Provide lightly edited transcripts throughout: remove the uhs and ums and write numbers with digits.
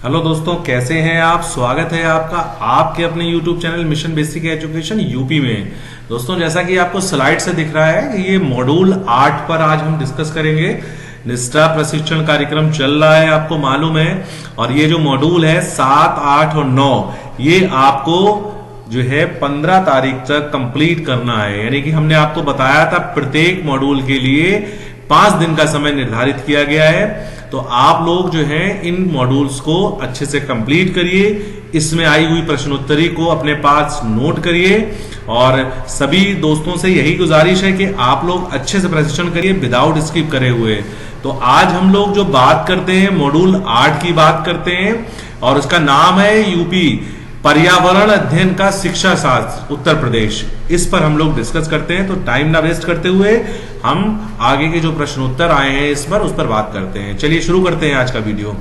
Hello दोस्तों, कैसे हैं आप। स्वागत है आपका आपके अपने YouTube channel mission basic education UP में। दोस्तों, जैसा कि आपको स्लाइड से दिख रहा है, ये मॉड्यूल 8 पर आज हम डिस्कस करेंगे। निष्ठा प्रशिक्षण कार्यक्रम चल रहा है, आपको मालूम है। और ये जो मॉड्यूल है 7, 8 और 9, ये आपको जो है 15 तारीख तक कंप्लीट करना है। यानी कि हमने आपको बताया था प्रत्येक मॉड्यूल के लिए 5 दिन का समय निर्धारित किया गया है। तो आप लोग जो है इन मॉड्यूल्स को अच्छे से कंप्लीट करिए। इसमें आई हुई प्रश्नोत्तरी को अपने पास नोट करिए और सभी दोस्तों से यही गुजारिश है कि आप लोग अच्छे से प्रशिक्षण करिए विदाउट स्किप करे हुए। तो आज हम लोग जो बात करते हैं मॉड्यूल 8 की बात करते हैं और उसका नाम है यूपी पर्यावरण अध्ययन का शिक्षा शास्त्र उत्तर प्रदेश। इस पर हम लोग डिस्कस करते हैं। तो टाइम ना वेस्ट करते हुए हम आगे के जो प्रश्नोत्तर आए हैं इस पर उस पर बात करते हैं। चलिए शुरू करते हैं आज का वीडियो।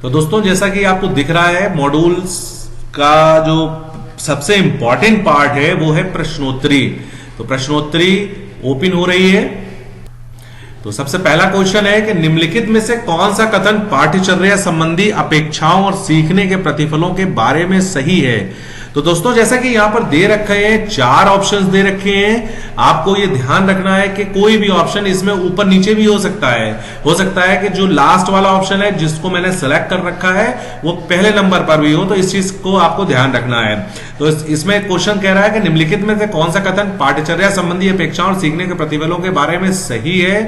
तो दोस्तों, जैसा कि आपको दिख रहा है, मॉड्यूल्स का जो सबसे इंपॉर्टेंट पार्ट है वो है प्रश्नोत्तरी। तो प्रश्नोत्तरी ओपन हो रही है। तो सबसे पहला क्वेश्चन है कि निम्नलिखित में से कौन सा कथन पाठ्यचर्या संबंधी अपेक्षाओं और सीखने के प्रतिफलों के बारे में सही है। तो दोस्तों, जैसा कि यहां पर दे रखे हैं, 4 ऑप्शंस दे रखे हैं। आपको ये ध्यान रखना है कि कोई भी ऑप्शन इसमें ऊपर नीचे भी हो सकता है। हो सकता है कि जो लास्ट वाला ऑप्शन है जिसको मैंने सेलेक्ट कर रखा है वो पहले नंबर पर भी हो। तो इस चीज को आपको ध्यान रखना है। तो इसमें क्वेश्चन कह रहा है कि निम्नलिखित में से कौन सा कथन पाठ्यचर्या संबंधी अपेक्षाओं और सीखने के प्रतिफलों के बारे में सही है।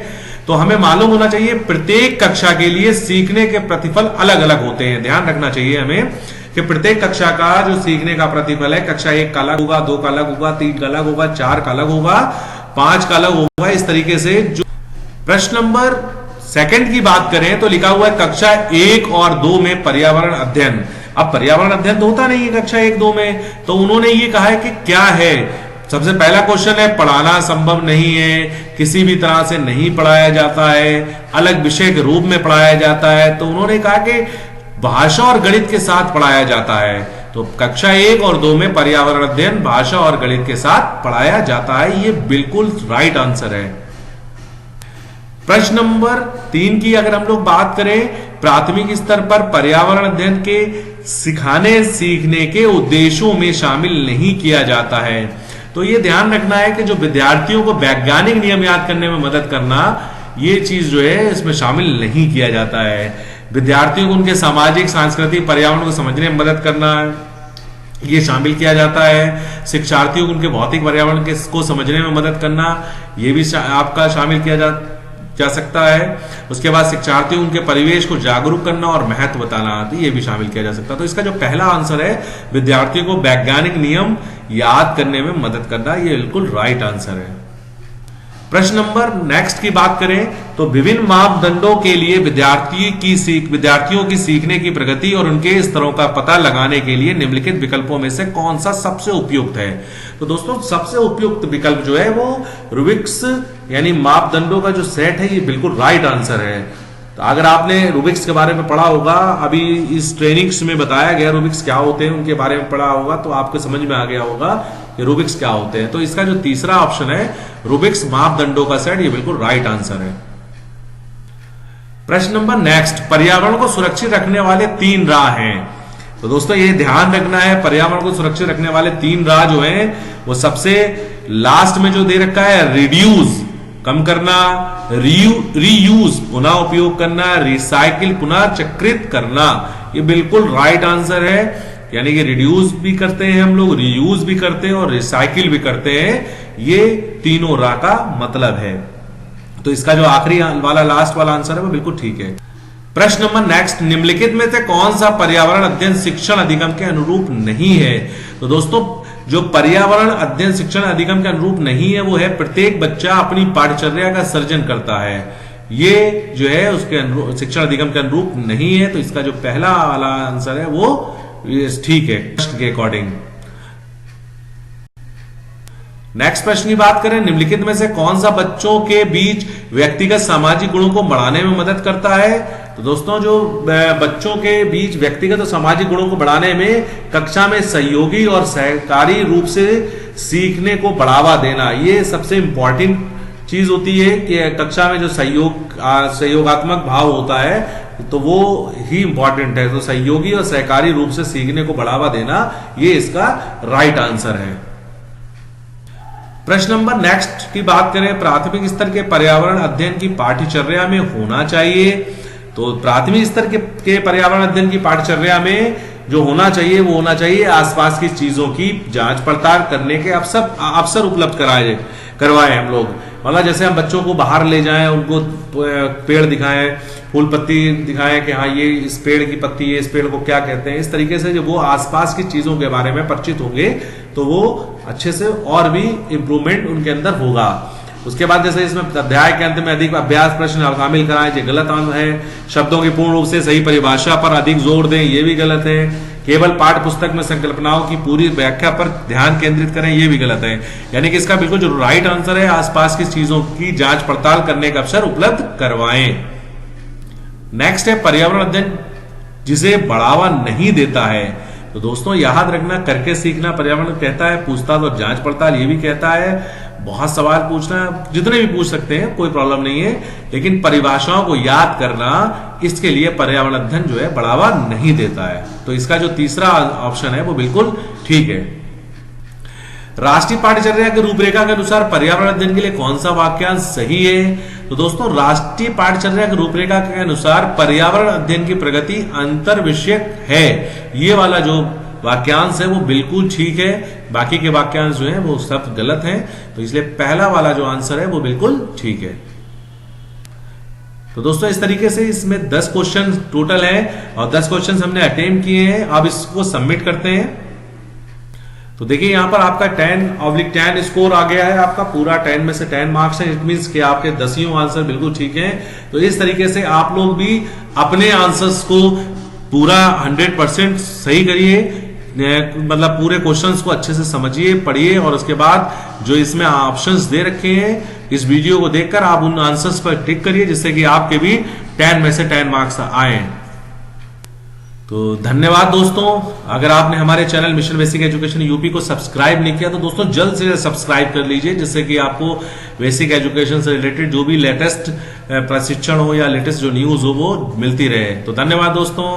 तो हमें मालूम होना चाहिए प्रत्येक कक्षा के लिए सीखने के प्रतिफल अलग अलग होते हैं। ध्यान रखना चाहिए हमें कि प्रत्येक कक्षा का जो सीखने का प्रतिफल है, कक्षा 1 का अलग होगा, 2 का अलग होगा, 3 का अलग होगा, 4 का अलग होगा, 5 का अलग होगा। इस तरीके से जो प्रश्न नंबर 2 की बात करें तो लिखा हुआ है कक्षा 1 और 2 में पर्यावरण अध्ययन। अब पर्यावरण अध्ययन तो होता नहीं है कक्षा 1, 2 में। तो उन्होंने ये कहा है कि क्या है। सबसे पहला क्वेश्चन है पढ़ाना संभव नहीं है, किसी भी तरह से नहीं पढ़ाया जाता है, अलग विषय के रूप में पढ़ाया जाता है। तो उन्होंने कहा कि भाषा और गणित के साथ पढ़ाया जाता है। तो कक्षा 1 और 2 में पर्यावरण अध्ययन भाषा और गणित के साथ पढ़ाया जाता है। ये बिल्कुल राइट आंसर है। प्रश्न नंबर 3 की अगर हम लोग बात करें, प्राथमिक स्तर पर पर्यावरण अध्ययन के सिखाने सीखने के उद्देश्यों में शामिल नहीं किया जाता है। तो ये ध्यान रखना है कि जो विद्यार्थियों को वैज्ञानिक नियम याद करने में मदद करना, ये चीज जो है इसमें शामिल नहीं किया जाता है। विद्यार्थियों को उनके सामाजिक सांस्कृतिक पर्यावरण को समझने में मदद करना ये शामिल किया जाता है। शिक्षार्थियों को उनके भौतिक पर्यावरण को समझने में मदद करना, ये भी आपका शामिल किया जा सकता है। उसके बाद शिक्षार्थियों उनके परिवेश को जागरूक करना और महत्व बताना, तो ये भी शामिल किया जा सकता है। तो इसका जो पहला आंसर है विद्यार्थियों को वैज्ञानिक नियम याद करने में मदद करना, ये बिल्कुल राइट आंसर है। प्रश्न नंबर नेक्स्ट की बात करें तो विभिन्न मापदंडों के लिए विद्यार्थियों की सीखने की प्रगति और उनके स्तरों का पता लगाने के लिए निम्नलिखित विकल्पों में से कौन सा सबसे उपयुक्त है। तो दोस्तों, सबसे उपयुक्त विकल्प जो है वो रूबिक्स यानी मापदंडों का जो सेट है, ये बिल्कुल राइट आंसर है। तो अगर आपने रूबिक्स के बारे में पढ़ा होगा, अभी इस ट्रेनिंग्स में बताया गया रूबिक्स क्या होते हैं उनके बारे में पढ़ा होगा, तो आपको समझ में आ गया होगा कि रूबिक्स क्या होते हैं। तो इसका जो तीसरा ऑप्शन है रूबिक्स मापदंडों का सेट, ये बिल्कुल राइट आंसर है। प्रश्न नंबर नेक्स्ट, पर्यावरण को सुरक्षित रखने वाले 3 राह हैं। तो दोस्तों, ये ध्यान रखना है, पर्यावरण को सुरक्षित रखने वाले 3 राह जो हैं वो सबसे लास्ट में जो दे रखा है, रिड्यूस कम करना, रीयूज पुनः उपयोग करना, रिसाइकिल पुनः चक्रित करना, ये बिल्कुल राइट आंसर है। यानी कि रिड्यूस भी करते हैं हम लोग, रीयूज भी करते हैं और रिसाइकिल भी करते हैं। ये तीनों राह का मतलब है। तो इसका जो आखिरी वाला लास्ट वाला आंसर है वो बिल्कुल ठीक है। प्रश्न नंबर नेक्स्ट, निम्नलिखित में से कौन सा पर्यावरण अध्ययन शिक्षण अधिगम के अनुरूप नहीं है। तो दोस्तों, जो पर्यावरण अध्ययन शिक्षण अधिगम के अनुरूप नहीं है वो है प्रत्येक बच्चा अपनी पाठ्यचर्या का सर्जन करता है। ये जो है उसके शिक्षण अधिगम के अनुरूप नहीं है। तो इसका जो पहला वाला आंसर है वो ठीक है प्रश्न के अकॉर्डिंग। नेक्स्ट प्रश्न की बात करें, निम्नलिखित में से कौन सा बच्चों के बीच व्यक्तिगत सामाजिक गुणों को बढ़ाने में मदद करता है। तो दोस्तों जो बच्चों के बीच व्यक्तिगत और सामाजिक गुणों को बढ़ाने में कक्षा में सहयोगी और सहकारी रूप से सीखने को बढ़ावा देना, ये सबसे इंपॉर्टेंट चीज होती है कि कक्षा में जो सहयोगात्मक भाव होता है तो वो ही इंपॉर्टेंट है। तो सहयोगी और सहकारी रूप से सीखने को बढ़ावा देना, ये इसका राइट आंसर है। प्रश्न नंबर नेक्स्ट की बात करें, प्राथमिक स्तर के पर्यावरण अध्ययन की पाठ्यचर्या में होना चाहिए। तो प्राथमिक स्तर के पर्यावरण अध्ययन की पाठ्यचर्या में जो होना चाहिए वो होना चाहिए आसपास की चीजों की जांच पड़ताल करने के अवसर उपलब्ध करवाएं हम लोग। मतलब जैसे हम बच्चों को बाहर ले जाएं, उनको पेड़ दिखाएं, फूल पत्ती दिखाएं कि हाँ ये इस पेड़ की पत्ती है, इस पेड़ को क्या कहते हैं। इस तरीके से जब वो आसपास की चीजों के बारे में परिचित होंगे तो वो अच्छे से और भी इंप्रूवमेंट उनके अंदर होगा। उसके बाद जैसे इसमें अध्याय के अंत में अधिक अभ्यास प्रश्न शामिल कराएं, जो गलत है। शब्दों की पूर्ण रूप से सही परिभाषा पर अधिक जोर दें, ये भी गलत है। केवल पाठ्य पुस्तक में संकल्पनाओं की पूरी व्याख्या पर ध्यान केंद्रित करें, ये भी गलत है। यानी कि इसका बिल्कुल जो राइट आंसर है, आसपास की चीजों की जांच पड़ताल करने का अवसर उपलब्ध करवाएं। नेक्स्ट है पर्यावरण अध्ययन जिसे बढ़ावा नहीं देता है। तो दोस्तों याद रखना, करके सीखना पर्यावरण कहता है, पूछताछ और जांच पड़ताल ये भी कहता है। बहुत सवाल पूछना, जितने भी पूछ सकते हैं, कोई प्रॉब्लम नहीं है, लेकिन परिभाषाओं को याद करना, इसके लिए पर्यावरण अध्ययन जो है बढ़ावा नहीं देता है। तो इसका जो तीसरा ऑप्शन है वो बिल्कुल ठीक है। राष्ट्रीय पाठ्यचर्या की रूपरेखा के अनुसार पर्यावरण अध्ययन के लिए कौन सा वाक्यांश सही है? तो दोस्तों राष्ट्रीय पाठ्यचर्या की रूपरेखा के अनुसार पर्यावरण अध्ययन की प्रगति अंतर विषयक है, ये वाला जो वाक्यांश है वो बिल्कुल ठीक है। बाकी के वाक्यांश जो है वो सब गलत हैं, तो इसलिए पहला वाला जो आंसर है वो बिल्कुल ठीक है। तो दोस्तों इस तरीके से इसमें 10 क्वेश्चन टोटल है और 10 क्वेश्चन हमने अटेम्प्ट किए हैं। अब इसको सबमिट करते हैं। तो देखिए यहां पर आपका 10/10 स्कोर आ गया है, आपका पूरा 10 में से 10 मार्क्स है। इट मींस कि आपके 10 आंसर बिल्कुल ठीक है। तो इस तरीके से आप लोग भी अपने आंसर्स को पूरा 100% सही करिए, मतलब पूरे क्वेश्चंस को अच्छे से समझिए, पढ़िए और उसके बाद जो इसमें ऑप्शंस दे रखे हैं इस वीडियो को देखकर आप उन आंसर्स पर टिक करिए, जिससे कि आपके भी 10 में से 10 मार्क्स आए। तो धन्यवाद दोस्तों। अगर आपने हमारे channel mission basic education UP को सब्सक्राइब नहीं किया तो दोस्तों जल्द से सब्सक्राइब कर लीजिए, जिससे कि आपको बेसिक एजुकेशन से रिलेटेड जो भी लेटेस्ट प्रशिक्षण हो या लेटेस्ट जो न्यूज हो वो मिलती रहे। तो धन्यवाद दोस्तों।